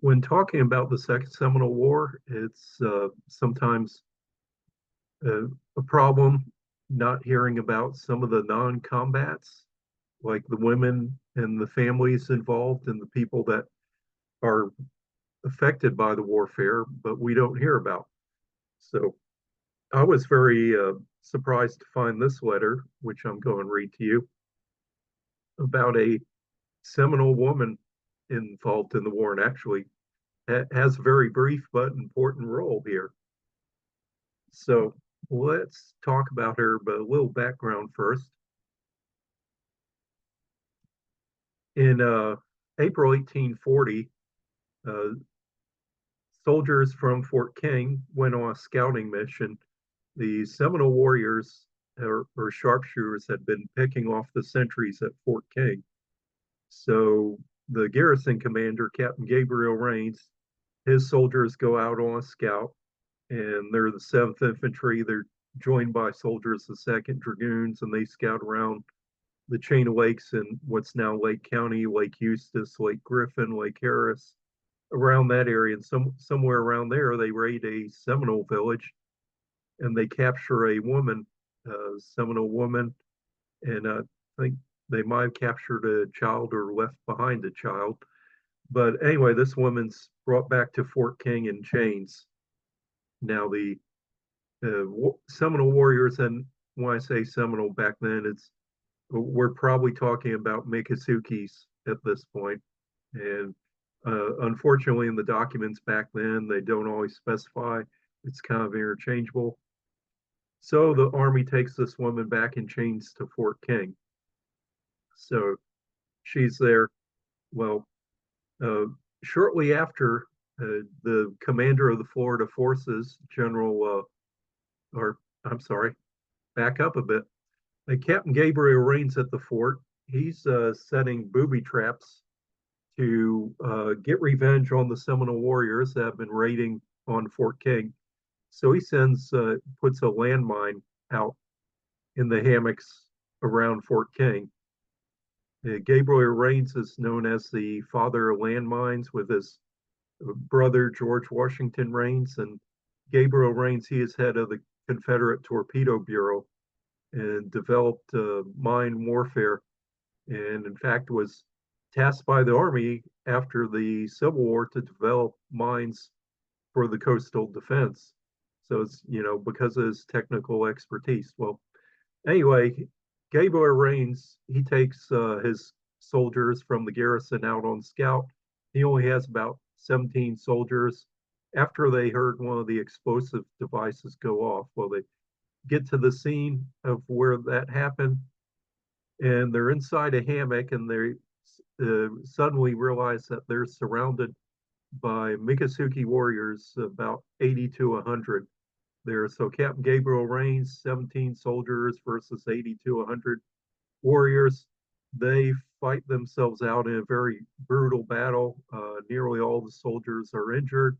When talking about the Second Seminole War, it's sometimes uh, a problem not hearing about some of the non-combats, like the women and the families involved and the people that are affected by the warfare, but we don't hear about. So I was very surprised to find this letter, which I'm going to read to you, about a Seminole woman involved in the war and actually has a very brief but important role here. So let's talk about her, but a little background first. In April 1840, uh, soldiers from Fort King went on a scouting mission. The Seminole warriors or sharpshooters had been picking off the sentries at Fort King. So the garrison commander, Captain Gabriel Rains, his soldiers go out on a scout, and they're the 7th Infantry. They're joined by soldiers, the 2nd Dragoons, and they scout around the chain of lakes in what's now Lake County, Lake Eustis, Lake Griffin, Lake Harris, around that area. And somewhere around there, they raid a Seminole village and they capture a woman, a Seminole woman, and I think they might have captured a child or left behind a child. But anyway, this woman's brought back to Fort King in chains. Now the Seminole warriors, and when I say Seminole back then, it's we're probably talking about Miccosukes at this point. And unfortunately, in the documents back then, they don't always specify. It's kind of interchangeable. So the army takes this woman back in chains to Fort King. So she's there. Well, uh, shortly after, the commander of the Florida forces, General, or I'm sorry, back up a bit. Captain Gabriel Rains at the fort. He's setting booby traps to get revenge on the Seminole warriors that have been raiding on Fort King. So he puts a landmine out in the hammocks around Fort King. Gabriel Rains is known as the father of landmines with his brother George Washington Rains. And Gabriel Rains, he is head of the Confederate Torpedo Bureau and developed mine warfare, and in fact was tasked by the Army after the Civil War to develop mines for the coastal defense. So it's, because of his technical expertise. Well, anyway, Gabriel Rains, he takes his soldiers from the garrison out on scout. He only has about 17 soldiers. After they heard one of the explosive devices go off, well, they get to the scene of where that happened, and they're inside a hammock, and they suddenly realize that they're surrounded by Miccosukee warriors, about 80 to 100 there. So Captain Gabriel Rains, 17 soldiers versus 80 to 100 warriors. They fight themselves out in a very brutal battle. Nearly all the soldiers are injured.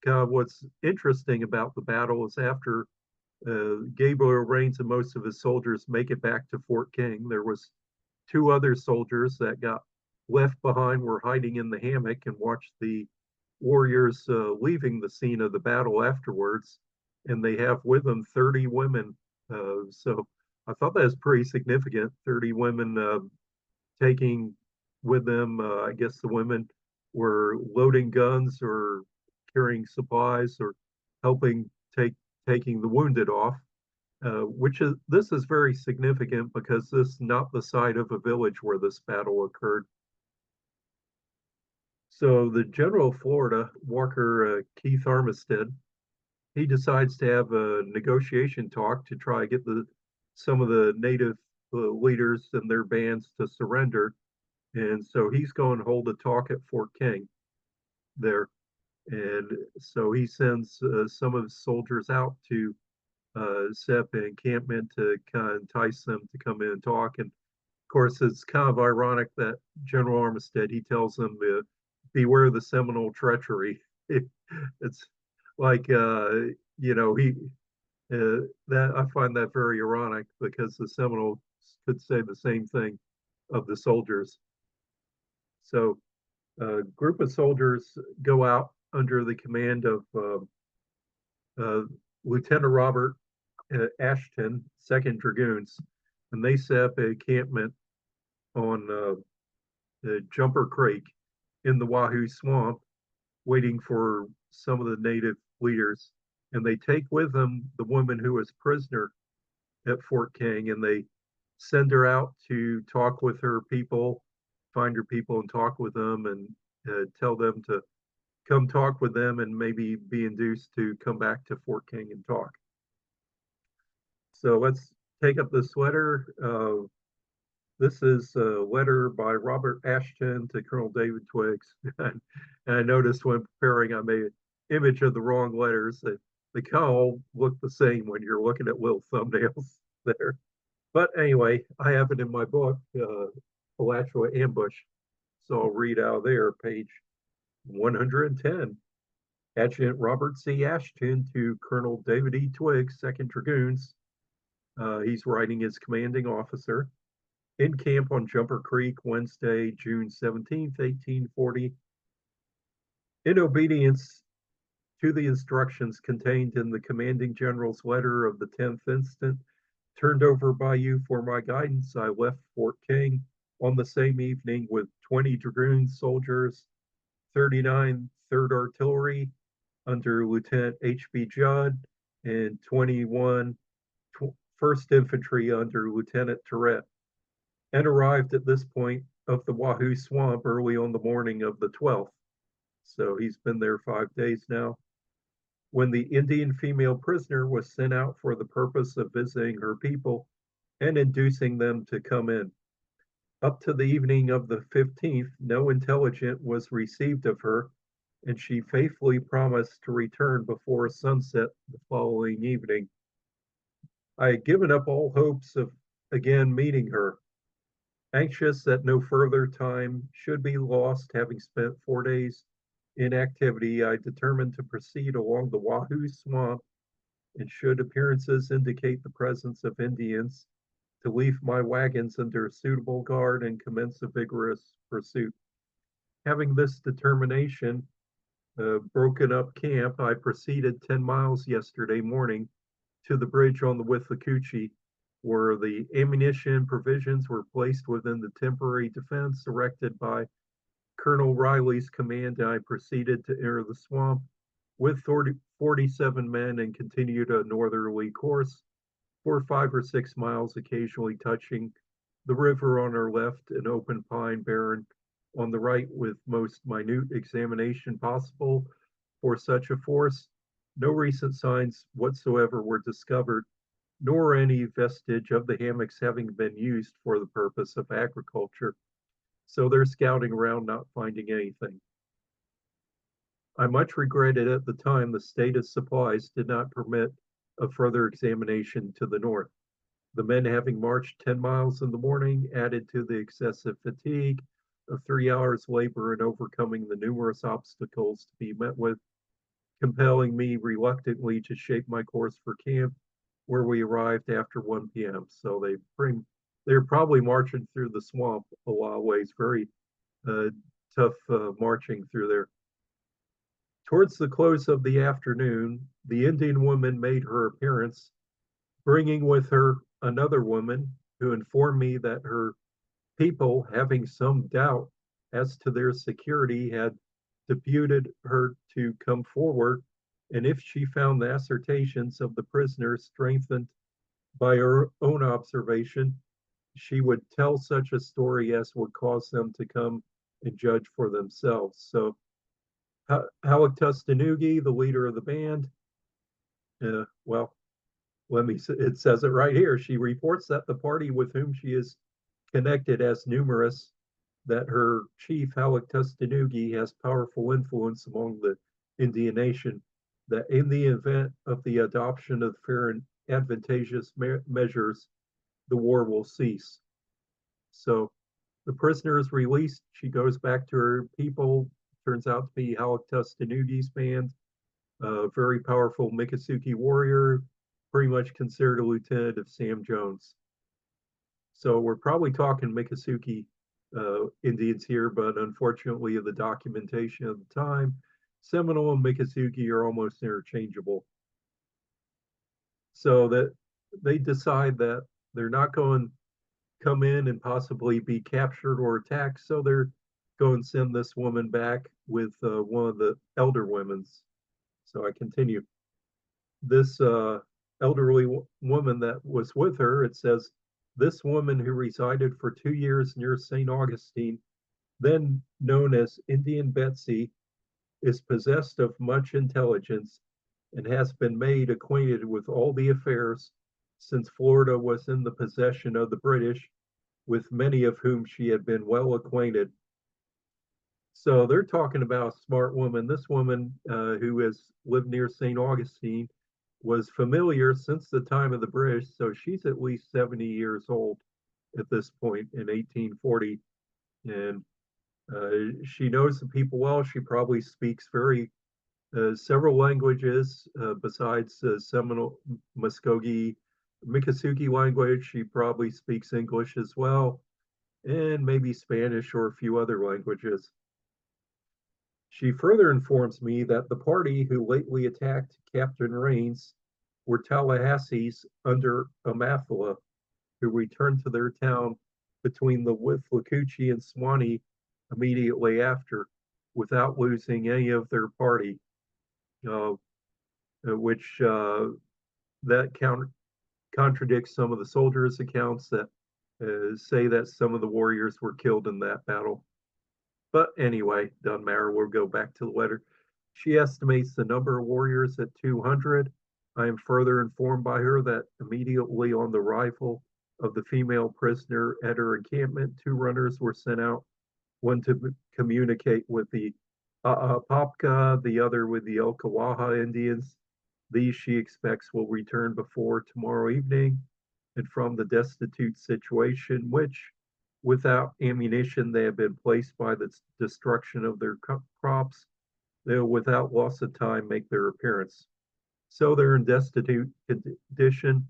What's interesting about the battle is after Gabriel Rains and most of his soldiers make it back to Fort King, there was two other soldiers that got left behind, were hiding in the hammock and watched the warriors leaving the scene of the battle afterwards. And they have with them 30 women. So I thought that was pretty significant. 30 women taking with them, I guess the women were loading guns or carrying supplies or helping taking the wounded off. Which is this is very significant because this is not the site of a village where this battle occurred. So the general of Florida, Walker Keith Armistead, he decides to have a negotiation talk to try to get some of the native leaders and their bands to surrender. And so he's going to hold a talk at Fort King there. And so he sends some of his soldiers out to set up an encampment to kind of entice them to come in and talk. And of course, it's kind of ironic that General Armistead, he tells them to beware the Seminole treachery. It's like, he that I find that very ironic because the Seminoles could say the same thing of the soldiers. So A group of soldiers go out under the command of uh, Lieutenant Robert Ashton, Second Dragoons, and they set up a encampment on Jumper Creek in the Wahoo Swamp, waiting for some of the native leaders. And they take with them the woman who was prisoner at Fort King, and they send her out to talk with her people, find her people, and talk with them, and tell them to come talk with them and maybe be induced to come back to Fort King and talk. So let's take up the sweater. This is a letter by Robert Ashton to Colonel David Twiggs. And I noticed when preparing, I made an image of the wrong letters. That they kind of all look the same when you're looking at little thumbnails there. But anyway, I have it in my book, Alachua Ambush. So I'll read out there, page 110. Adjutant Robert C. Ashton to Colonel David E. Twiggs, 2nd Dragoons. He's writing his commanding officer. In camp on Jumper Creek, Wednesday, June 17th, 1840. In obedience to the instructions contained in the commanding general's letter of the 10th instant, turned over by you for my guidance, I left Fort King on the same evening with 20 dragoon soldiers, 39 3rd Artillery under Lieutenant H.B. Judd, and 21 1st Infantry under Lieutenant Tourette, and arrived at this point of the Wahoo Swamp early on the morning of the 12th. So he's been there 5 days now. When the Indian female prisoner was sent out for the purpose of visiting her people and inducing them to come in. Up to the evening of the 15th, no intelligence was received of her, and she faithfully promised to return before sunset the following evening. I had given up all hopes of again meeting her. Anxious that no further time should be lost, having spent 4 days in activity, I determined to proceed along the Wahoo Swamp, and should appearances indicate the presence of Indians, to leave my wagons under a suitable guard and commence a vigorous pursuit. Having this determination, broken up camp, I proceeded 10 miles yesterday morning to the bridge on the Withlacoochee, where the ammunition and provisions were placed within the temporary defense erected by Colonel Riley's command, and I proceeded to enter the swamp with 47 men and continued a northerly course for 5 or 6 miles, occasionally touching the river on our left and open pine barren on the right, with most minute examination possible for such a force. No recent signs whatsoever were discovered, nor any vestige of the hammocks having been used for the purpose of agriculture. So they're scouting around, not finding anything. I much regretted at the time the state of supplies did not permit of further examination to the north. The men having marched 10 miles in the morning added to the excessive fatigue of 3 hours labor in overcoming the numerous obstacles to be met with, compelling me reluctantly to shape my course for camp, where we arrived after 1 p.m. So they're probably marching through the swamp a lot of ways, very tough marching through there. Towards the close of the afternoon, the Indian woman made her appearance, bringing with her another woman who informed me that her people, having some doubt as to their security, had deputed her to come forward, and if she found the assertions of the prisoners strengthened by her own observation, she would tell such a story as would cause them to come and judge for themselves. So Halleck Tustanugi, the leader of the band, well, it says it right here. She reports that the party with whom she is connected as numerous, that her chief, Halleck Tustanugi, has powerful influence among the Indian nation, that in the event of the adoption of fair and advantageous measures, the war will cease. So the prisoner is released. She goes back to her people. Turns out to be Halleck Tustanugi's band, a very powerful Miccosukee warrior, pretty much considered a lieutenant of Sam Jones. So we're probably talking Miccosukee Indians here, but unfortunately, the documentation of the time, Seminole and Miccosukee are almost interchangeable. So that they decide that they're not going to come in and possibly be captured or attacked. So they're going to send this woman back with one of the elder women's. So I continue. This elderly woman that was with her, it says, this woman who resided for 2 years near St. Augustine, then known as Indian Betsy, is possessed of much intelligence and has been made acquainted with all the affairs since Florida was in the possession of the British, with many of whom she had been well acquainted. So they're talking about a smart woman. This woman who has lived near St. Augustine was familiar since the time of the British, so she's at least 70 years old at this point in 1840. And she knows the people well. She probably speaks several languages besides Seminole, Muskogee, Miccosukee language. She probably speaks English as well, and maybe Spanish or a few other languages. She further informs me that the party who lately attacked Captain Rains were Tallahassee's under Amathla, who returned to their town between the Withlacoochee and Swanee immediately after, without losing any of their party, uh, which that contradicts some of the soldiers' accounts that say that some of the warriors were killed in that battle. But anyway, doesn't matter. We'll go back to the letter. She estimates the number of warriors at 200. I am further informed by her that immediately on the arrival of the female prisoner at her encampment, two runners were sent out, one to communicate with the Apopka, the other with the Okawaha Indians. These she expects will return before tomorrow evening, and from the destitute situation which, without ammunition, they have been placed by the destruction of their crops, they will without loss of time make their appearance. So they're in destitute condition.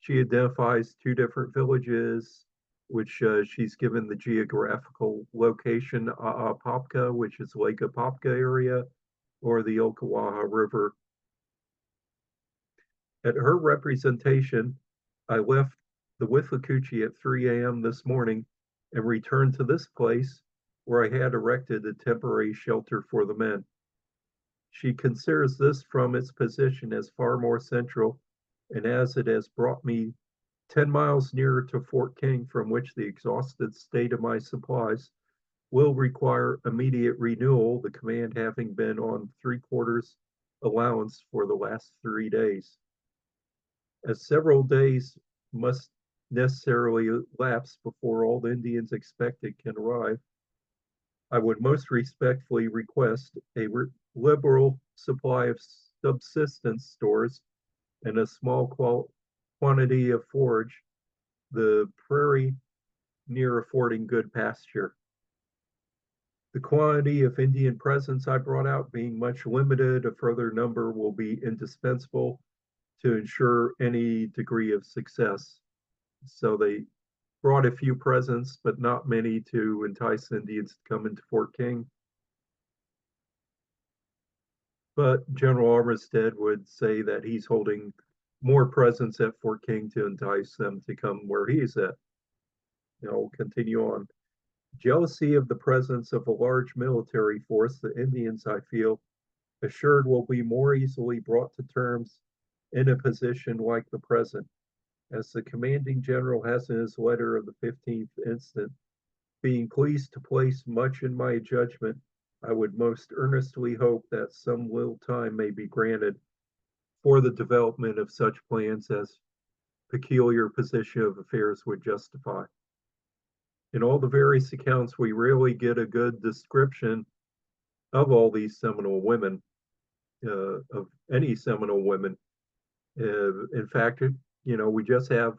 She identifies two different villages, which she's given the geographical location, Apopka, which is Lake Apopka area, or the Okawaha River. At her representation, I left the Withlacoochee at 3 a.m. this morning and returned to this place where I had erected a temporary shelter for the men. She considers this from its position as far more central, and as it has brought me 10 miles nearer to Fort King, from which the exhausted state of my supplies will require immediate renewal, the command having been on 3/4 allowance for the last 3 days. As several days must necessarily lapse before all the Indians expected can arrive, I would most respectfully request a liberal supply of subsistence stores and a small quantity of forage, the prairie near affording good pasture. The quantity of Indian presents I brought out being much limited, a further number will be indispensable to ensure any degree of success. So they brought a few presents, but not many to entice Indians to come into Fort King. But General Armistead would say that he's holding more presents at Fort King to entice them to come where he's at. I'll continue on. Jealousy of the presence of a large military force, the Indians, I feel, assured will be more easily brought to terms in a position like the present. As the commanding general has in his letter of the 15th instant, being pleased to place much in my judgment, I would most earnestly hope that some little time may be granted for the development of such plans as peculiar position of affairs would justify. In all the various accounts, we rarely get a good description of all these Seminole women, of any Seminole women. In fact, we just have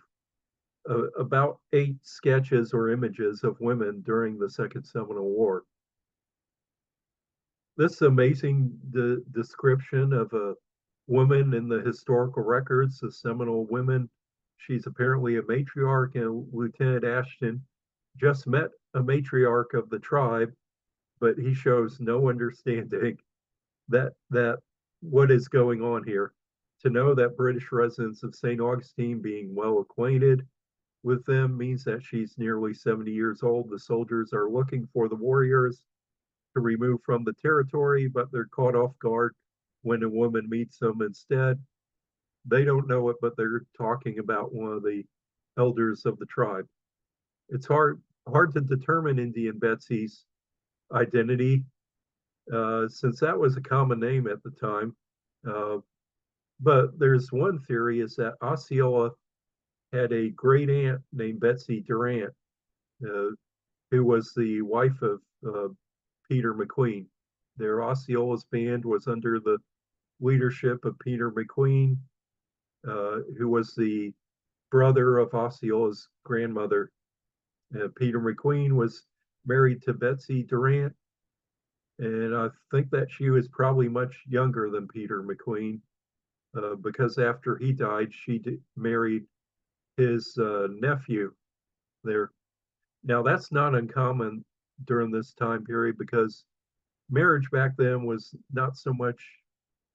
about 8 sketches or images of women during the Second Seminole War. This amazing description of a woman in the historical records, the Seminole women. She's apparently a matriarch, and Lieutenant Ashton just met a matriarch of the tribe, but he shows no understanding that what is going on here. To know that British residents of St. Augustine being well acquainted with them means that she's nearly 70 years old. The soldiers are looking for the warriors to remove from the territory, but they're caught off guard when a woman meets them instead. They don't know it, but they're talking about one of the elders of the tribe. It's hard to determine Indian Betsy's identity, since that was a common name at the time. Uh, but there's one theory is that Osceola had a great aunt named Betsy Durant, uh, who was the wife of Peter McQueen. Their Osceola's band was under the leadership of Peter McQueen, who was the brother of Osceola's grandmother. Peter McQueen was married to Betsy Durant, and I think that she was probably much younger than Peter McQueen, because after he died, she married his nephew there. Now, that's not uncommon during this time period because marriage back then was not so much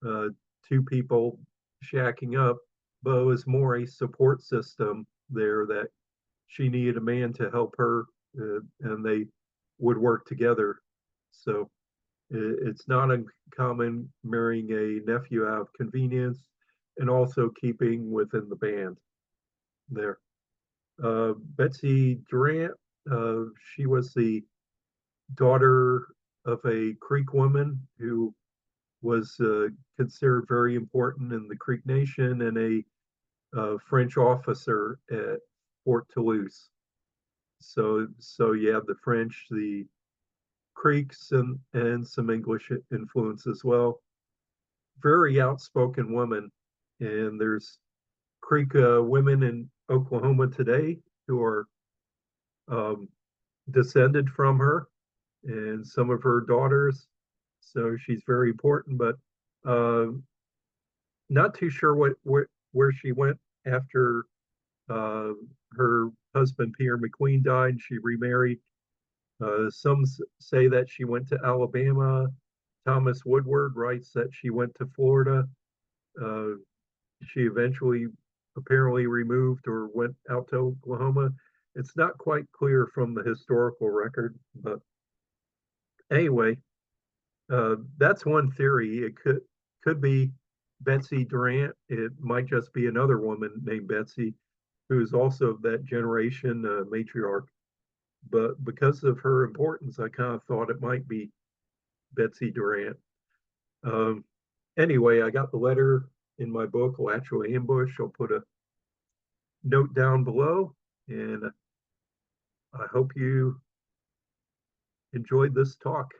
uh, two people shacking up, but it was more a support system there that she needed a man to help her, and they would work together. So it's not uncommon marrying a nephew out of convenience and also keeping within the band there. Betsy Durant, she was the daughter of a Creek woman who was considered very important in the Creek Nation and a French officer at Fort Toulouse. So you have the French, the Creeks, and some English influence as well. Very outspoken woman, and there's Creek women in Oklahoma today who are um, descended from her and some of her daughters. So she's very important, but uh, not too sure where she went after uh, her husband Peter McQueen died. She remarried. Some say that she went to Alabama. Thomas Woodward writes that she went to Florida. Uh, she eventually apparently removed or went out to Oklahoma. It's not quite clear from the historical record, but anyway, that's one theory. It could be Betsy Durant. It might just be another woman named Betsy, who's also that generation matriarch. But because of her importance, I kind of thought it might be Betsy Durant. Um, anyway, I got the letter in my book, Alachua Ambush. I'll put a note down below, and I hope you enjoyed this talk.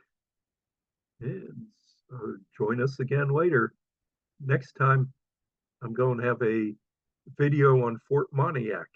And join us again later. Next time, I'm going to have a video on Fort Pontiac.